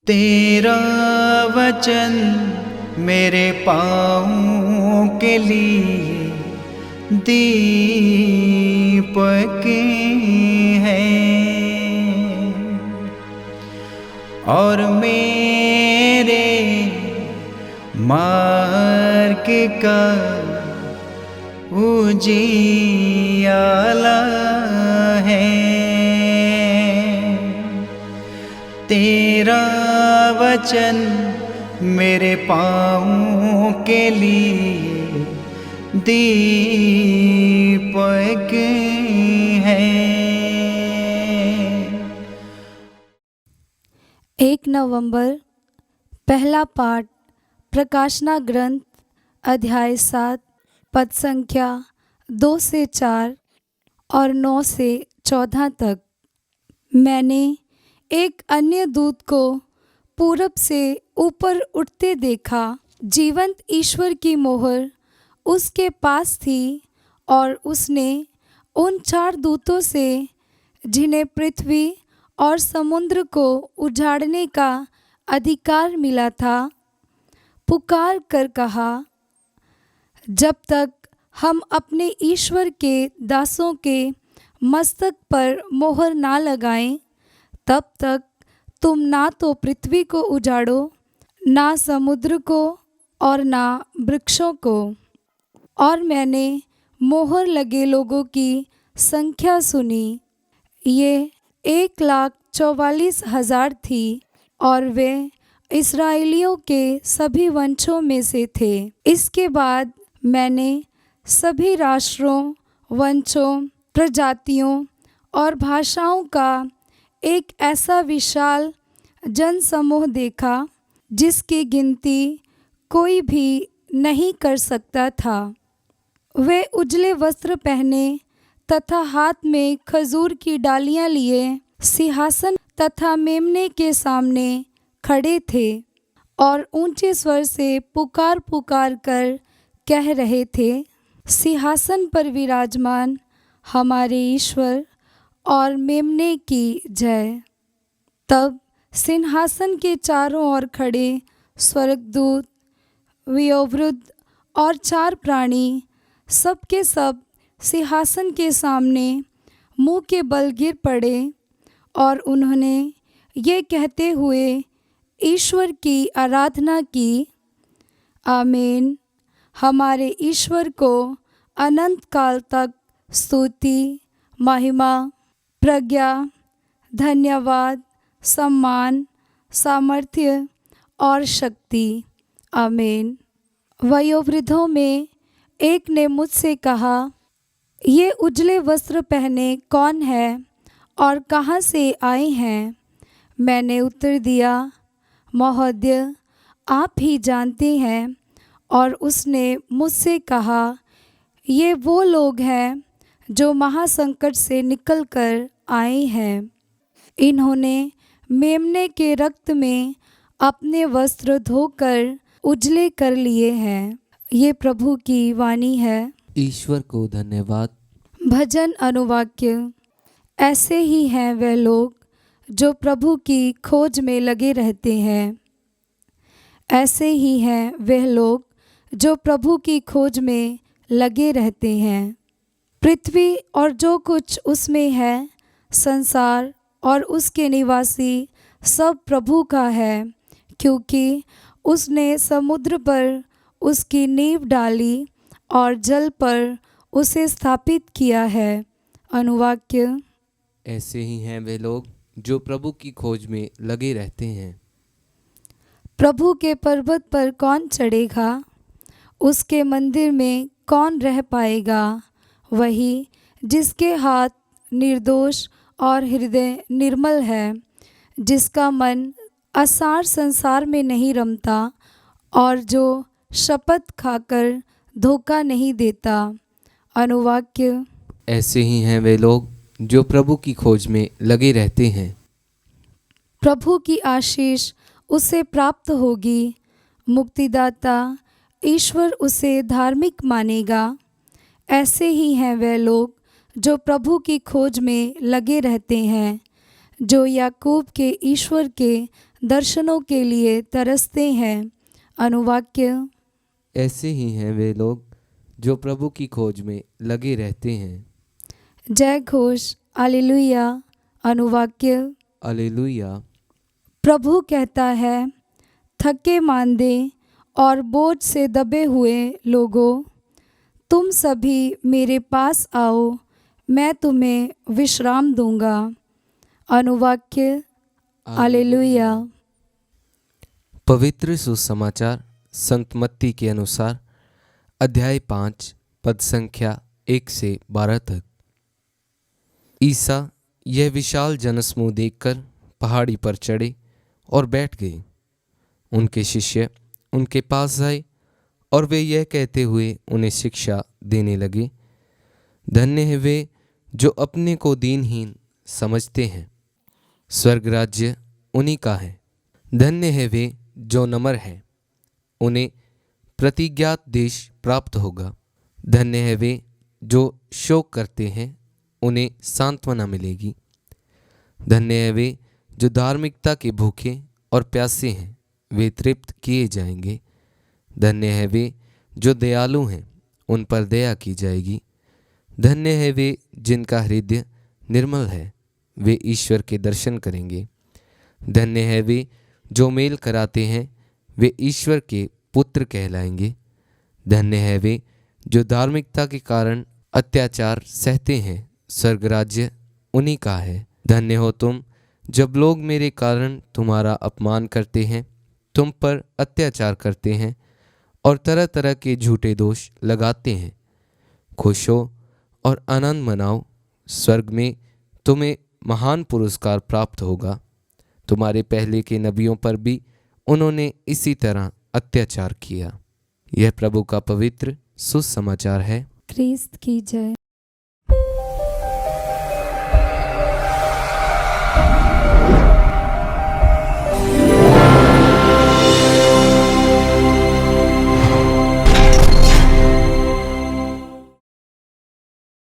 तेरा वचन मेरे पाँवों के लिए दीपक है और मेरे मार्ग का उजियाला है। तेरा वचन मेरे पाँवों के लिए दीपक है। 1 नवंबर पहला पाठ प्रकाशना ग्रंथ अध्याय 7 पद संख्या 2 से 4 और 9 से 14 तक। मैंने एक अन्य दूत को पूरब से ऊपर उठते देखा। जीवंत ईश्वर की मोहर उसके पास थी और उसने उन 4 दूतों से जिन्हें पृथ्वी और समुद्र को उजाड़ने का अधिकार मिला था, पुकार कर कहा, जब तक हम अपने ईश्वर के दासों के मस्तक पर मोहर ना लगाएं, तब तक तुम ना तो पृथ्वी को उजाड़ो, ना समुद्र को और ना वृक्षों को। और मैंने मोहर लगे लोगों की संख्या सुनी, ये 1,44,000 थी और वे इस्राएलियों के सभी वंशों में से थे। इसके बाद मैंने सभी राष्ट्रों, वंशों, प्रजातियों और भाषाओं का एक ऐसा विशाल जनसमूह देखा जिसकी गिनती कोई भी नहीं कर सकता था। वे उजले वस्त्र पहने तथा हाथ में खजूर की डालियां लिए सिंहासन तथा मेमने के सामने खड़े थे और ऊंचे स्वर से पुकार पुकार कर कह रहे थे, सिंहासन पर विराजमान हमारे ईश्वर और मेमने की जय। तब सिंहासन के चारों ओर खड़े स्वर्गदूत, वयोवृद्ध और 4 प्राणी सब के सब सिंहासन के सामने मुंह के बल गिर पड़े और उन्होंने ये कहते हुए ईश्वर की आराधना की, आमीन। हमारे ईश्वर को अनंत काल तक स्तुति, महिमा, प्रज्ञा, धन्यवाद, सम्मान, सामर्थ्य और शक्ति, आमीन। वयोवृद्धों में एक ने मुझसे कहा, ये उजले वस्त्र पहने कौन है और कहाँ से आए हैं? मैंने उत्तर दिया, महोदय, आप ही जानते हैं। और उसने मुझसे कहा, ये वो लोग हैं जो महासंकट से निकलकर आए हैं। इन्होंने मेमने के रक्त में अपने वस्त्र धोकर उजले कर लिए हैं। ये प्रभु की वाणी है। ईश्वर को धन्यवाद। भजन अनुवाक्य। ऐसे ही हैं वे लोग जो प्रभु की खोज में लगे रहते हैं। ऐसे ही हैं वे लोग जो प्रभु की खोज में लगे रहते हैं। पृथ्वी और जो कुछ उसमें है, संसार और उसके निवासी सब प्रभु का है, क्योंकि उसने समुद्र पर उसकी नींव डाली और जल पर उसे स्थापित किया है। अनुवाक्य। ऐसे ही हैं वे लोग जो प्रभु की खोज में लगे रहते हैं। प्रभु के पर्वत पर कौन चढ़ेगा? उसके मंदिर में कौन रह पाएगा? वही जिसके हाथ निर्दोष और हृदय निर्मल है, जिसका मन असार संसार में नहीं रमता और जो शपथ खाकर धोखा नहीं देता। अनुवाक्य। ऐसे ही हैं वे लोग जो प्रभु की खोज में लगे रहते हैं। प्रभु की आशीष उसे प्राप्त होगी। मुक्तिदाता ईश्वर उसे धार्मिक मानेगा। ऐसे ही हैं वे लोग जो प्रभु की खोज में लगे रहते हैं, जो याकूब के ईश्वर के दर्शनों के लिए तरसते हैं। अनुवाक्य। ऐसे ही हैं वे लोग जो प्रभु की खोज में लगे रहते हैं। जय घोष। हालेलुया। अनुवाक्य। हालेलुया। प्रभु कहता है, थके मांदे और बोझ से दबे हुए लोगों, तुम सभी मेरे पास आओ, मैं तुम्हें विश्राम दूंगा। अनुवाक्य। हालेलुया। पवित्र सुसमाचार संत मत्ती के अनुसार अध्याय 5 पद संख्या 1 से 12 तक। ईसा यह विशाल जनसमूह देखकर पहाड़ी पर चढ़े और बैठ गए। उनके शिष्य उनके पास आए और वे यह कहते हुए उन्हें शिक्षा देने लगे, धन्य है वे जो अपने को दीनहीन समझते हैं, स्वर्ग राज्य उन्हीं का है। धन्य है वे जो नम्र हैं, उन्हें प्रतिज्ञात देश प्राप्त होगा। धन्य है वे जो शोक करते हैं, उन्हें सांत्वना मिलेगी। धन्य है वे जो धार्मिकता के भूखे और प्यासे हैं, वे तृप्त किए जाएंगे। धन्य है वे जो दयालु हैं, उन पर दया की जाएगी। धन्य है वे जिनका हृदय निर्मल है, वे ईश्वर के दर्शन करेंगे। धन्य है वे जो मेल कराते हैं, वे ईश्वर के पुत्र कहलाएंगे। धन्य है वे जो धार्मिकता के कारण अत्याचार सहते हैं, स्वर्ग राज्य उन्हीं का है। धन्य हो तुम जब लोग मेरे कारण तुम्हारा अपमान करते हैं, तुम पर अत्याचार करते हैं और तरह तरह के झूठे दोष लगाते हैं। खुश हो और आनंद मनाओ, स्वर्ग में तुम्हें महान पुरस्कार प्राप्त होगा। तुम्हारे पहले के नबियों पर भी उन्होंने इसी तरह अत्याचार किया। यह प्रभु का पवित्र सुसमाचार है। क्रिस्त की जय।